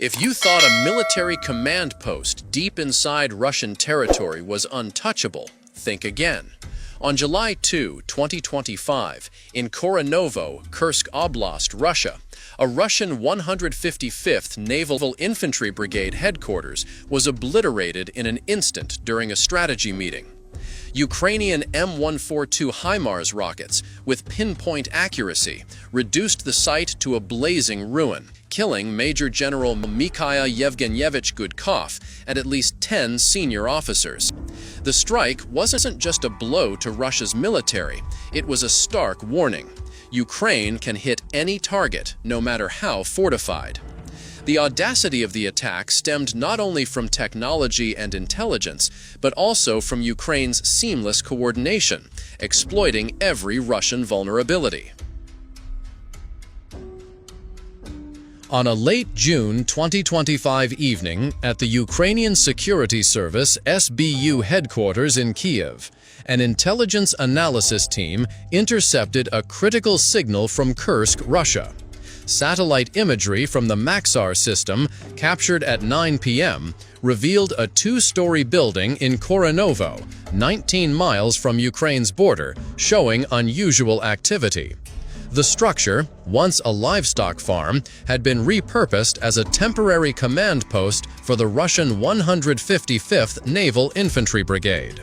If you thought a military command post deep inside Russian territory was untouchable, think again. On July 2, 2025, in Korenovo, Kursk Oblast, Russia, a Russian 155th Naval Infantry Brigade headquarters was obliterated in an instant during a strategy meeting. Ukrainian M142 HIMARS rockets, with pinpoint accuracy, reduced the site to a blazing ruin, killing Major General Mikhail Yevgenyevich Gudkov and at least 10 senior officers. The strike wasn't just a blow to Russia's military, it was a stark warning. Ukraine can hit any target, no matter how fortified. The audacity of the attack stemmed not only from technology and intelligence, but also from Ukraine's seamless coordination, exploiting every Russian vulnerability. On a late June 2025 evening at the Ukrainian Security Service SBU headquarters in Kiev, an intelligence analysis team intercepted a critical signal from Kursk, Russia. Satellite imagery from the Maxar system, captured at 9 p.m., revealed a two-story building in Korenovo, 19 miles from Ukraine's border, showing unusual activity. The structure, once a livestock farm, had been repurposed as a temporary command post for the Russian 155th Naval Infantry Brigade.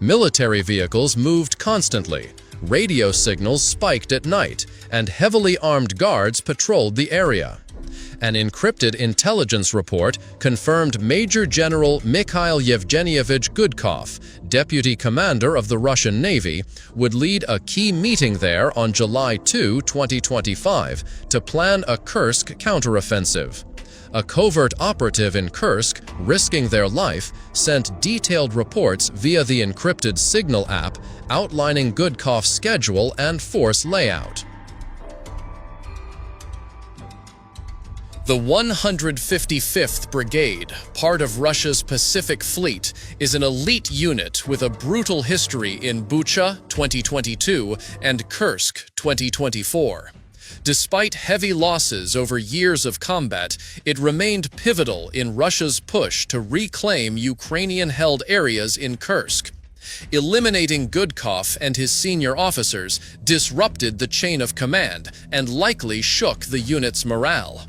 Military vehicles moved constantly, radio signals spiked at night, and heavily armed guards patrolled the area. An encrypted intelligence report confirmed Major General Mikhail Yevgenyevich Gudkov, Deputy Commander of the Russian Navy, would lead a key meeting there on July 2, 2025, to plan a Kursk counteroffensive. A covert operative in Kursk, risking their life, sent detailed reports via the encrypted Signal app outlining Gudkov's schedule and force layout. The 155th Brigade, part of Russia's Pacific Fleet, is an elite unit with a brutal history in Bucha 2022 and Kursk 2024. Despite heavy losses over years of combat, it remained pivotal in Russia's push to reclaim Ukrainian-held areas in Kursk. Eliminating Gudkov and his senior officers disrupted the chain of command and likely shook the unit's morale.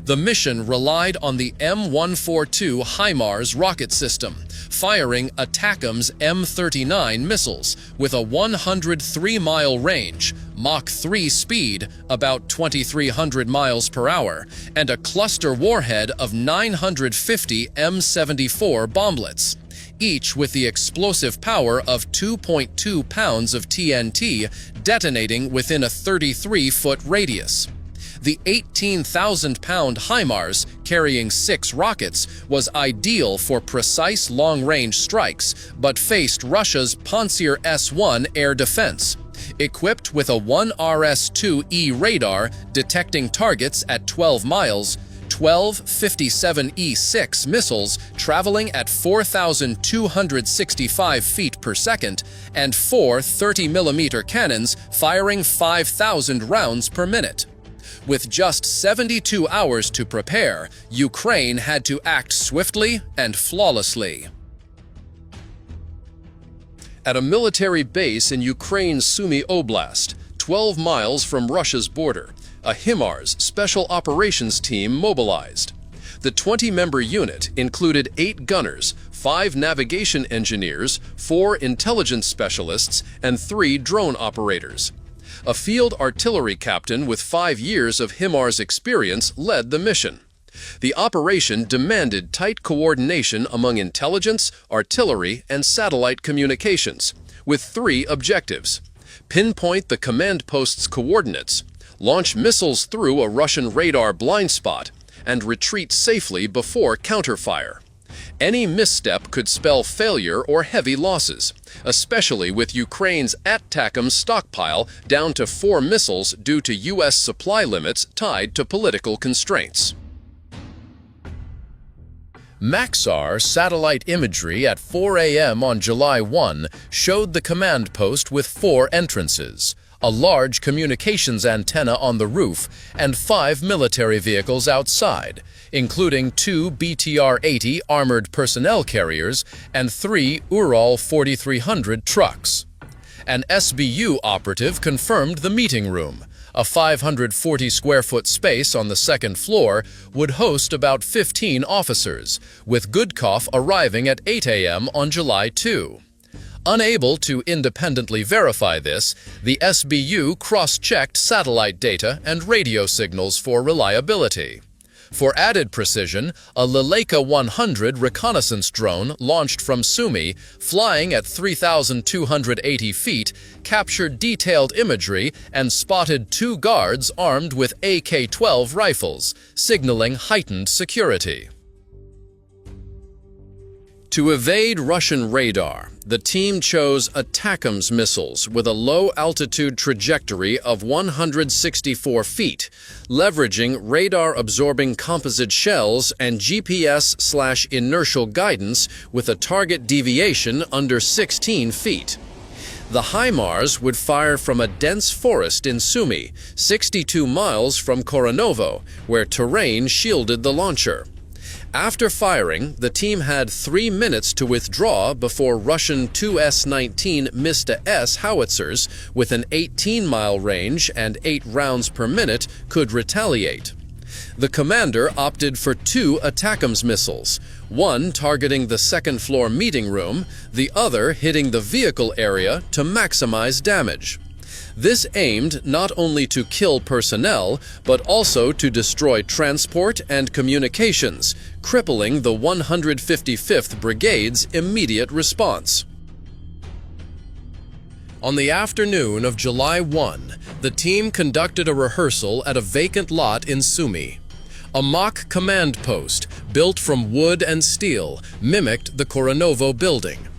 The mission relied on the M142 HIMARS rocket system, firing ATACMS M39 missiles with a 103-mile range, Mach 3 speed, about 2,300 miles per hour, and a cluster warhead of 950 M74 bomblets, each with the explosive power of 2.2 pounds of TNT detonating within a 33-foot radius. The 18,000-pound HIMARS, carrying 6 rockets, was ideal for precise long-range strikes, but faced Russia's Pantsir S-1 air defense. Equipped with a 1RS-2E radar detecting targets at 12 miles, 12 57E6 missiles traveling at 4,265 feet per second, and 4 30mm cannons firing 5,000 rounds per minute. With just 72 hours to prepare, Ukraine had to act swiftly and flawlessly. At a military base in Ukraine's Sumy Oblast, 12 miles from Russia's border, a HIMARS special operations team mobilized. The 20-member unit included 8 gunners, 5 navigation engineers, 4 intelligence specialists, and 3 drone operators. A field artillery captain with 5 years of HIMARS experience led the mission. The operation demanded tight coordination among intelligence, artillery, and satellite communications, with 3 objectives: pinpoint the command post's coordinates, launch missiles through a Russian radar blind spot, and retreat safely before counterfire. Any misstep could spell failure or heavy losses, especially with Ukraine's ATACMS stockpile down to 4 missiles due to U.S. supply limits tied to political constraints. Maxar satellite imagery at 4 a.m. on July 1 showed the command post with 4 entrances: a large communications antenna on the roof, and 5 military vehicles outside, including 2 BTR-80 armored personnel carriers and 3 Ural 4300 trucks. An SBU operative confirmed the meeting room, a 540-square-foot space on the second floor, would host about 15 officers, with Gudkov arriving at 8 a.m. on July 2. Unable to independently verify this, the SBU cross-checked satellite data and radio signals for reliability. For added precision, a Leleka 100 reconnaissance drone launched from Sumy, flying at 3,280 feet, captured detailed imagery and spotted 2 guards armed with AK-12 rifles, signaling heightened security. To evade Russian radar, the team chose ATACMS missiles with a low-altitude trajectory of 164 feet, leveraging radar-absorbing composite shells and GPS/inertial guidance with a target deviation under 16 feet. The HIMARS would fire from a dense forest in Sumy, 62 miles from Korenovo, where terrain shielded the launcher. After firing, the team had 3 minutes to withdraw before Russian 2S-19 Mista-S howitzers, with an 18-mile range and 8 rounds per minute, could retaliate. The commander opted for 2 ATACMS missiles, one targeting the second-floor meeting room, the other hitting the vehicle area to maximize damage. This aimed not only to kill personnel, but also to destroy transport and communications, crippling the 155th Brigade's immediate response. On the afternoon of July 1, the team conducted a rehearsal at a vacant lot in Sumy. A mock command post, built from wood and steel, mimicked the Korenovo building.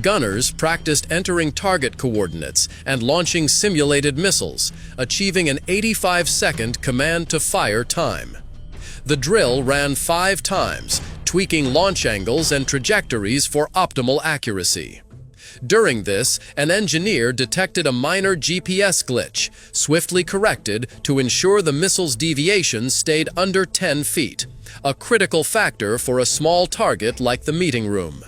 Gunners practiced entering target coordinates and launching simulated missiles, achieving an 85-second command-to-fire time. The drill ran 5 times, tweaking launch angles and trajectories for optimal accuracy. During this, an engineer detected a minor GPS glitch, swiftly corrected to ensure the missile's deviation stayed under 10 feet, a critical factor for a small target like the meeting room.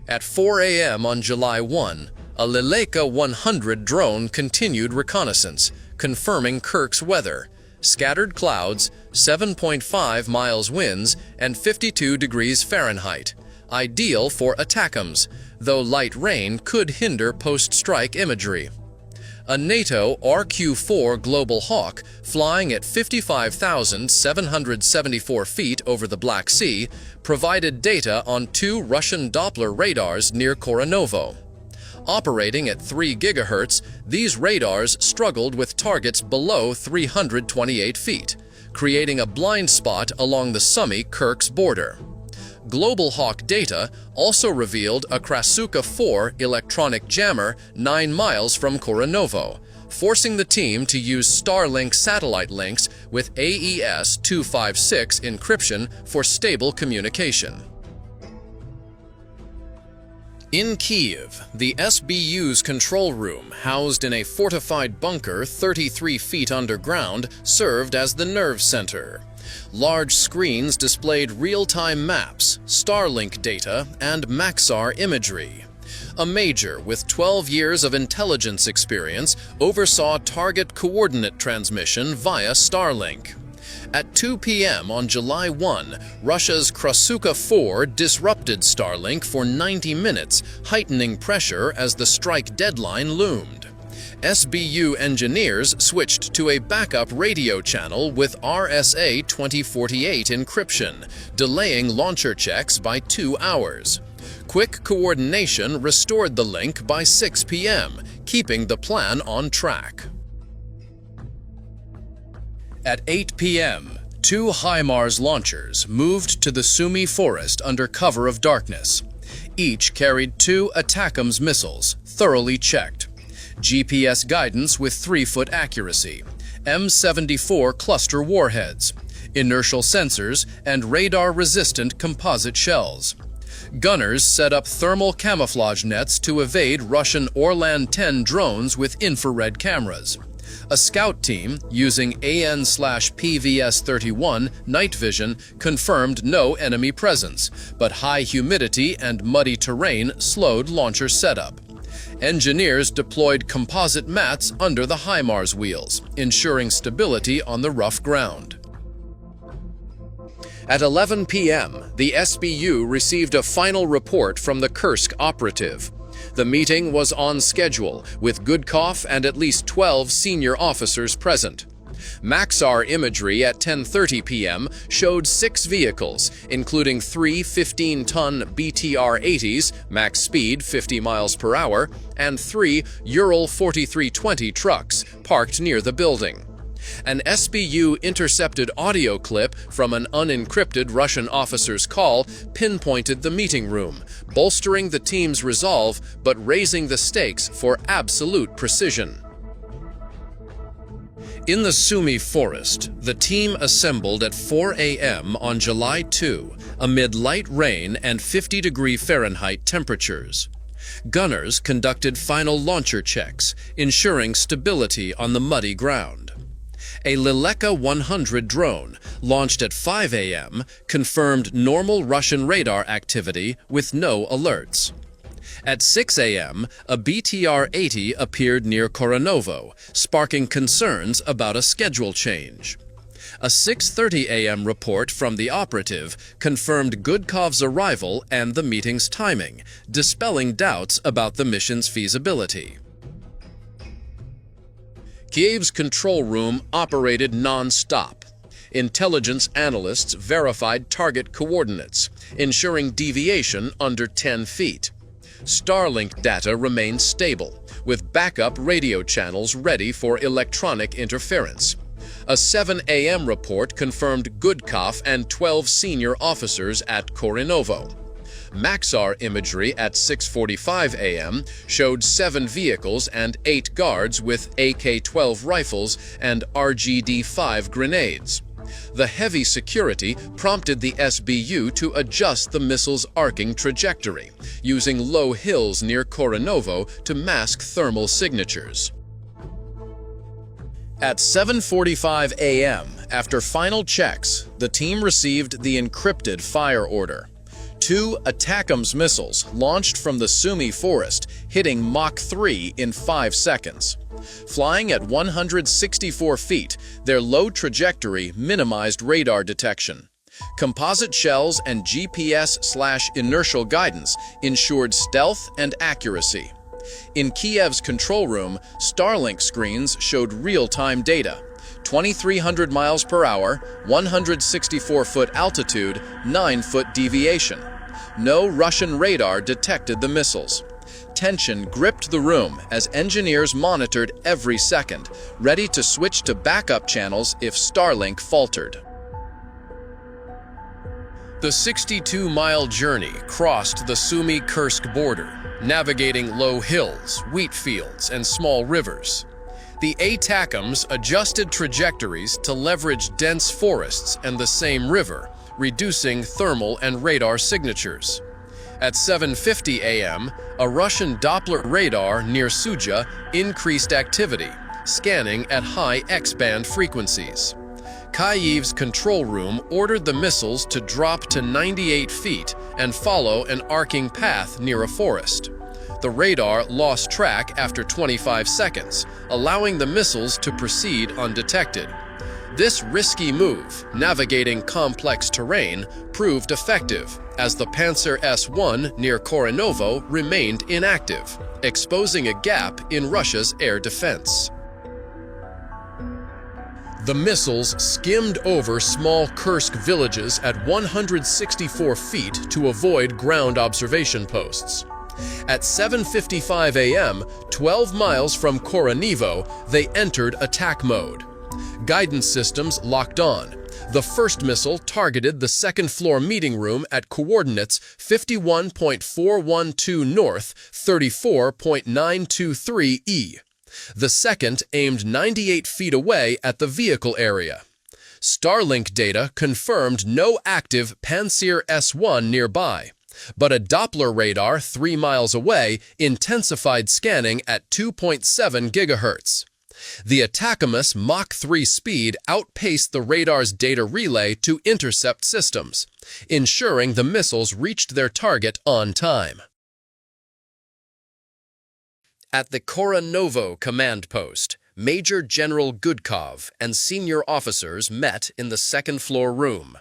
At 4 a.m. on July 1, a Leleka 100 drone continued reconnaissance, confirming Kursk's weather: scattered clouds, 7.5 miles winds, and 52 degrees Fahrenheit, ideal for ATACMS, though light rain could hinder post-strike imagery. A NATO RQ-4 Global Hawk, flying at 55,774 feet over the Black Sea, provided data on 2 Russian Doppler radars near Korenovo. Operating at 3 GHz, these radars struggled with targets below 328 feet, creating a blind spot along the Sumy-Kursk border. Global Hawk data also revealed a Krasuka-4 electronic jammer 9 miles from Korenovo, forcing the team to use Starlink satellite links with AES-256 encryption for stable communication. In Kyiv, the SBU's control room, housed in a fortified bunker 33 feet underground, served as the nerve center. Large screens displayed real-time maps, Starlink data, and Maxar imagery. A major with 12 years of intelligence experience oversaw target coordinate transmission via Starlink. At 2 p.m. on July 1, Russia's Krasuka-4 disrupted Starlink for 90 minutes, heightening pressure as the strike deadline loomed. SBU engineers switched to a backup radio channel with RSA-2048 encryption, delaying launcher checks by 2 hours. Quick coordination restored the link by 6 p.m., keeping the plan on track. At 8 p.m., 2 HIMARS launchers moved to the Sumy forest under cover of darkness. Each carried 2 ATACMS missiles, thoroughly checked. GPS guidance with 3-foot accuracy, M74 cluster warheads, inertial sensors, and radar-resistant composite shells. Gunners set up thermal camouflage nets to evade Russian Orlan-10 drones with infrared cameras. A scout team, using AN/PVS-31 night vision, confirmed no enemy presence, but high humidity and muddy terrain slowed launcher setup. Engineers deployed composite mats under the HIMARS wheels, ensuring stability on the rough ground. At 11 p.m., the SBU received a final report from the Kursk operative. The meeting was on schedule, with Gudkov and at least 12 senior officers present. Maxar imagery at 10:30 p.m. showed 6 vehicles, including 3 15-ton BTR-80s, max speed 50 miles per hour, and 3 Ural 4320 trucks parked near the building. An SBU intercepted audio clip from an unencrypted Russian officer's call pinpointed the meeting room, bolstering the team's resolve but raising the stakes for absolute precision. In the Sumy forest, the team assembled at 4 a.m. on July 2 amid light rain and 50-degree Fahrenheit temperatures. Gunners conducted final launcher checks, ensuring stability on the muddy ground. A Lileka 100 drone, launched at 5 a.m., confirmed normal Russian radar activity with no alerts. At 6 a.m., a BTR-80 appeared near Korenovo, sparking concerns about a schedule change. A 6:30 a.m. report from the operative confirmed Gudkov's arrival and the meeting's timing, dispelling doubts about the mission's feasibility. Kiev's control room operated non-stop. Intelligence analysts verified target coordinates, ensuring deviation under 10 feet. Starlink data remained stable, with backup radio channels ready for electronic interference. A 7 a.m. report confirmed Gudkov and 12 senior officers at Korenovo. Maxar imagery at 6:45 a.m. showed 7 vehicles and 8 guards with AK-12 rifles and RGD-5 grenades. The heavy security prompted the SBU to adjust the missile's arcing trajectory, using low hills near Korenovo to mask thermal signatures. At 7:45 a.m., after final checks, the team received the encrypted fire order. 2 ATACMS missiles launched from the Sumy forest, hitting Mach 3 in 5 seconds. Flying at 164 feet, their low trajectory minimized radar detection. Composite shells and GPS/inertial guidance ensured stealth and accuracy. In Kiev's control room, Starlink screens showed real-time data. 2,300 miles per hour, 164-foot altitude, 9-foot deviation. No Russian radar detected the missiles. Tension gripped the room as engineers monitored every second, ready to switch to backup channels if Starlink faltered. The 62-mile journey crossed the Sumy-Kursk border, navigating low hills, wheat fields, and small rivers. The ATACMS adjusted trajectories to leverage dense forests and the same river, reducing thermal and radar signatures. At 7:50 a.m., a Russian Doppler radar near Suja increased activity, scanning at high X-band frequencies. Kiev's control room ordered the missiles to drop to 98 feet and follow an arcing path near a forest. The radar lost track after 25 seconds, allowing the missiles to proceed undetected. This risky move, navigating complex terrain, proved effective, as the Panzer S-1 near Korenovo remained inactive, exposing a gap in Russia's air defense. The missiles skimmed over small Kursk villages at 164 feet to avoid ground observation posts. At 7:55 a.m., 12 miles from Korenovo, they entered attack mode. Guidance systems locked on. The first missile targeted the second-floor meeting room at coordinates 51.412 north, 34.923 E. The second aimed 98 feet away at the vehicle area. Starlink data confirmed no active Panzer S-1 nearby. But a Doppler radar 3 miles away intensified scanning at 2.7 gigahertz. The ATACMS Mach 3 speed outpaced the radar's data relay to intercept systems, ensuring the missiles reached their target on time. At the Korenovo command post, Major General Gudkov and senior officers met in the second-floor room.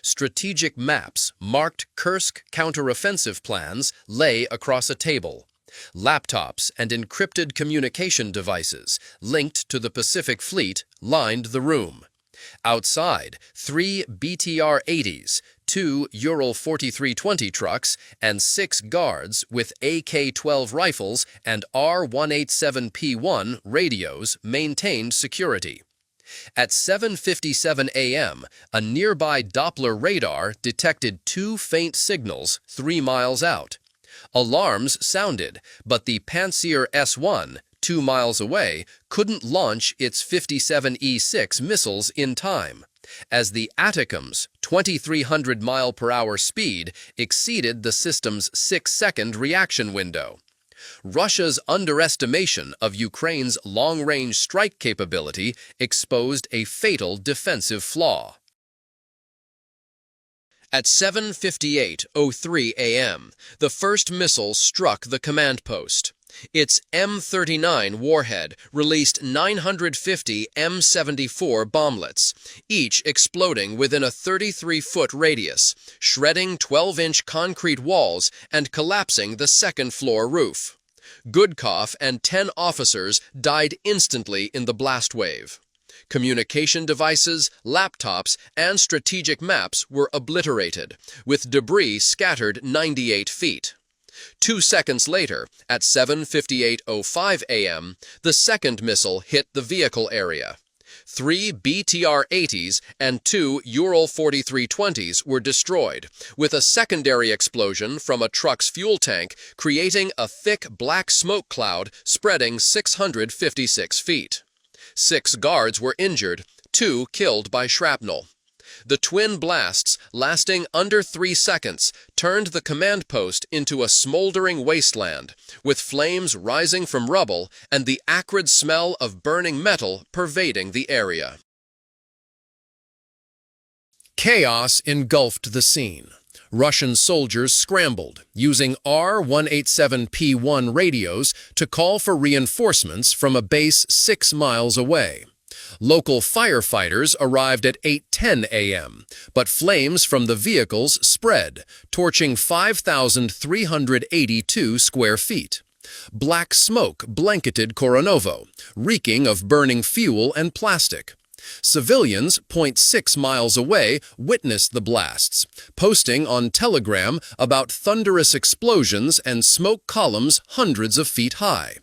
Strategic maps marked Kursk counteroffensive plans lay across a table. Laptops and encrypted communication devices linked to the Pacific Fleet lined the room. Outside, 3 BTR-80s, 2 Ural 4320 trucks, and 6 guards with AK-12 rifles and R-187P1 radios maintained security. At 7:57 a.m., a nearby Doppler radar detected 2 faint signals 3 miles out. Alarms sounded, but the Pantsir S-1, 2 miles away, couldn't launch its 57E-6 missiles in time, as the ATACMS' 2,300 mile-per-hour speed exceeded the system's 6-second reaction window. Russia's underestimation of Ukraine's long-range strike capability exposed a fatal defensive flaw. At 7:58:03 a.m., the first missile struck the command post. Its M39 warhead released 950 M74 bomblets, each exploding within a 33-foot radius, shredding 12-inch concrete walls and collapsing the second-floor roof. Gudkov and 10 officers died instantly in the blast wave. Communication devices, laptops, and strategic maps were obliterated, with debris scattered 98 feet. 2 seconds later, at 7:58:05 a.m., the second missile hit the vehicle area. 3 BTR-80s and 2 Ural 4320s were destroyed, with a secondary explosion from a truck's fuel tank creating a thick black smoke cloud spreading 656 feet. 6 guards were injured, 2 killed by shrapnel. The twin blasts, lasting under 3 seconds, turned the command post into a smoldering wasteland, with flames rising from rubble and the acrid smell of burning metal pervading the area. Chaos engulfed the scene. Russian soldiers scrambled, using R-187P1 radios to call for reinforcements from a base 6 miles away. Local firefighters arrived at 8:10 a.m., but flames from the vehicles spread, torching 5,382 square feet. Black smoke blanketed Korenovo, reeking of burning fuel and plastic. Civilians 0.6 miles away witnessed the blasts, posting on Telegram about thunderous explosions and smoke columns hundreds of feet high.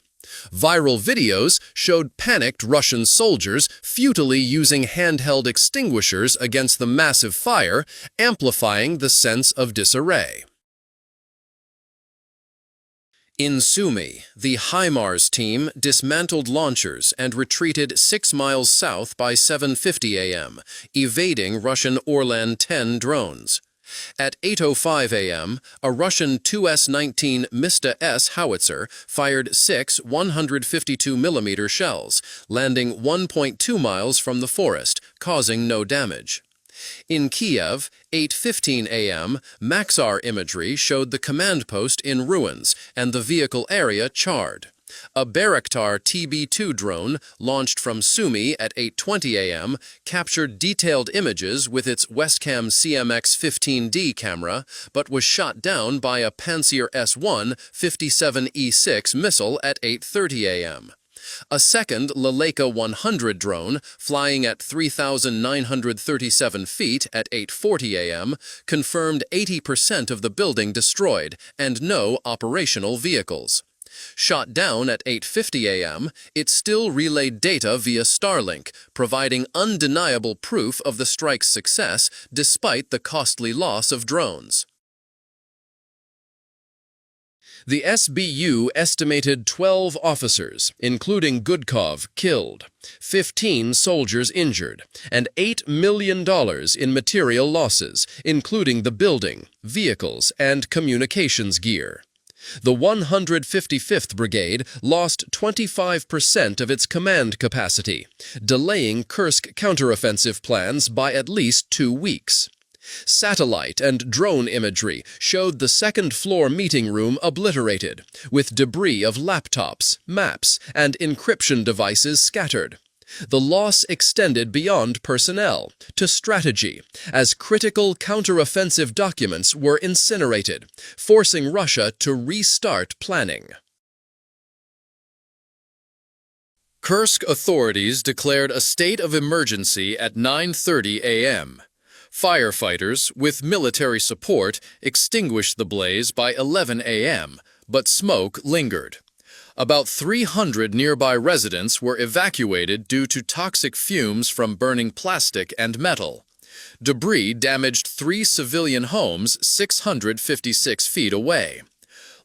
Viral videos showed panicked Russian soldiers futilely using handheld extinguishers against the massive fire, amplifying the sense of disarray. In Sumy, the HIMARS team dismantled launchers and retreated 6 miles south by 7:50 a.m., evading Russian Orlan-10 drones. At 8:05 a.m., a Russian 2S-19 Mista-S howitzer fired 6 152mm shells, landing 1.2 miles from the forest, causing no damage. In Kiev, 8:15 a.m., Maxar imagery showed the command post in ruins and the vehicle area charred. A Bayraktar TB2 drone, launched from Sumy at 8:20 a.m., captured detailed images with its Westcam CMX-15D camera, but was shot down by a Pantsir S-1 57E-6 missile at 8:30 a.m. A second Leleka 100 drone, flying at 3,937 feet at 8:40 a.m., confirmed 80% of the building destroyed and no operational vehicles. Shot down at 8:50 a.m., it still relayed data via Starlink, providing undeniable proof of the strike's success despite the costly loss of drones. The SBU estimated 12 officers, including Gudkov, killed, 15 soldiers injured, and $8 million in material losses, including the building, vehicles, and communications gear. The 155th Brigade lost 25% of its command capacity, delaying Kursk counteroffensive plans by at least 2 weeks. Satellite and drone imagery showed the second-floor meeting room obliterated, with debris of laptops, maps, and encryption devices scattered. The loss extended beyond personnel to strategy, as critical counteroffensive documents were incinerated, forcing Russia to restart planning. Kursk authorities declared a state of emergency at 9:30 a.m. Firefighters, with military support, extinguished the blaze by 11 a.m., but smoke lingered. About 300 nearby residents were evacuated due to toxic fumes from burning plastic and metal. Debris damaged 3 civilian homes 656 feet away.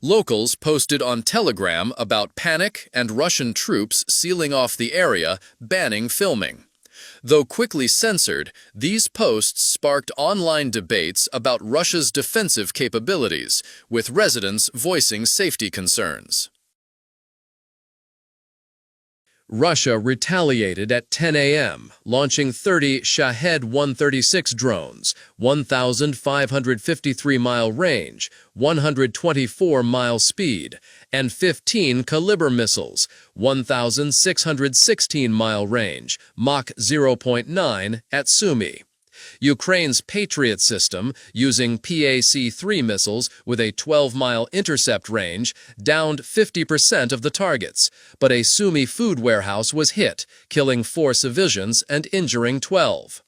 Locals posted on Telegram about panic and Russian troops sealing off the area, banning filming. Though quickly censored, these posts sparked online debates about Russia's defensive capabilities, with residents voicing safety concerns. Russia retaliated at 10 a.m., launching 30 Shahed 136 drones, 1,553-mile range, 124-mile speed, and 15 Caliber missiles, 1,616-mile range, Mach 0.9 at Sumy. Ukraine's Patriot system, using PAC-3 missiles with a 12-mile intercept range, downed 50% of the targets, but a Sumy food warehouse was hit, killing 4 civilians and injuring 12.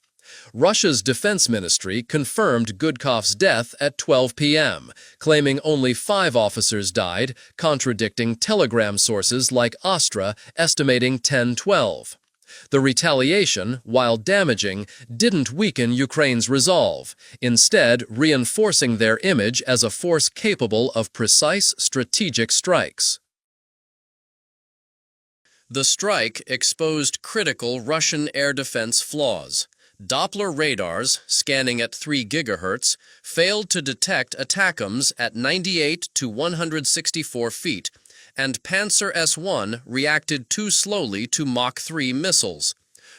Russia's defense ministry confirmed Gudkov's death at 12 p.m., claiming only 5 officers died, contradicting Telegram sources like Astra estimating 10-12. The retaliation, while damaging, didn't weaken Ukraine's resolve, instead reinforcing their image as a force capable of precise strategic strikes. The strike exposed critical Russian air defense flaws. Doppler radars, scanning at 3 GHz, failed to detect ATACMS at 98 to 164 feet, and Panzer S-1 reacted too slowly to Mach 3 missiles.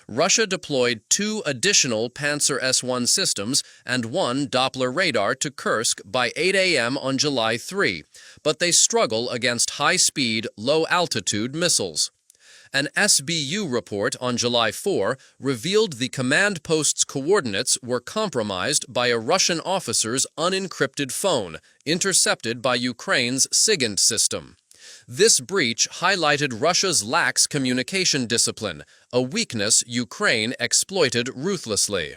Russia deployed 2 additional Panzer S-1 systems and 1 Doppler radar to Kursk by 8 a.m. on July 3, but they struggle against high-speed, low-altitude missiles. An SBU report on July 4 revealed the command post's coordinates were compromised by a Russian officer's unencrypted phone, intercepted by Ukraine's SIGINT system. This breach highlighted Russia's lax communication discipline, a weakness Ukraine exploited ruthlessly.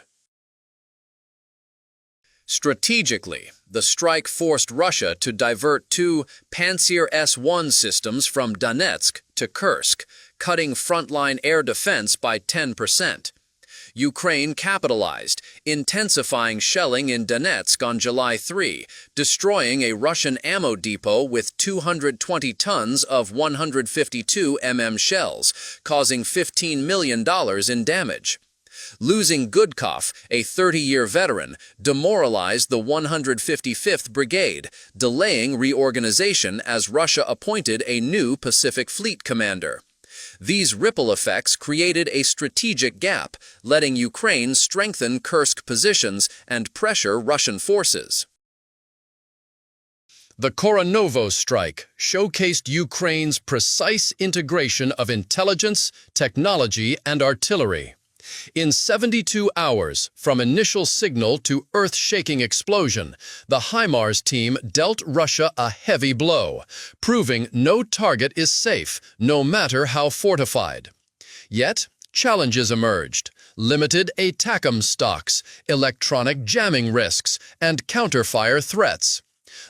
Strategically, the strike forced Russia to divert 2 Panzer S-1 systems from Donetsk to Kursk, cutting frontline air defense by 10%. Ukraine capitalized, intensifying shelling in Donetsk on July 3, destroying a Russian ammo depot with 220 tons of 152 mm shells, causing $15 million in damage. Losing Gudkov, a 30-year veteran, demoralized the 155th Brigade, delaying reorganization as Russia appointed a new Pacific Fleet commander. These ripple effects created a strategic gap, letting Ukraine strengthen Kursk positions and pressure Russian forces. The Korenovo strike showcased Ukraine's precise integration of intelligence, technology, and artillery. In 72 hours, from initial signal to earth-shaking explosion, the HIMARS team dealt Russia a heavy blow, proving no target is safe, no matter how fortified. Yet, challenges emerged: limited ATACMS stocks, electronic jamming risks, and counterfire threats.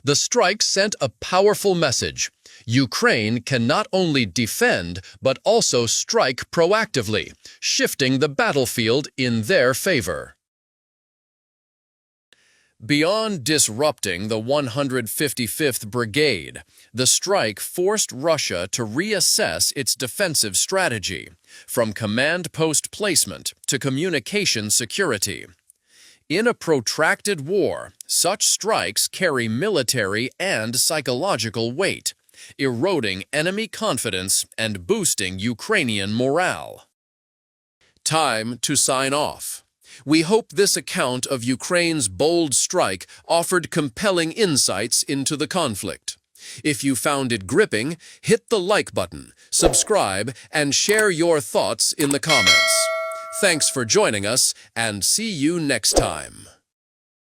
The strike sent a powerful message: Ukraine can not only defend, but also strike proactively, shifting the battlefield in their favor. Beyond disrupting the 155th Brigade, the strike forced Russia to reassess its defensive strategy, from command post placement to communication security. In a protracted war, such strikes carry military and psychological weight, eroding enemy confidence and boosting Ukrainian morale. Time to sign off. We hope this account of Ukraine's bold strike offered compelling insights into the conflict. If you found it gripping, hit the like button, subscribe, and share your thoughts in the comments. Thanks for joining us, and see you next time.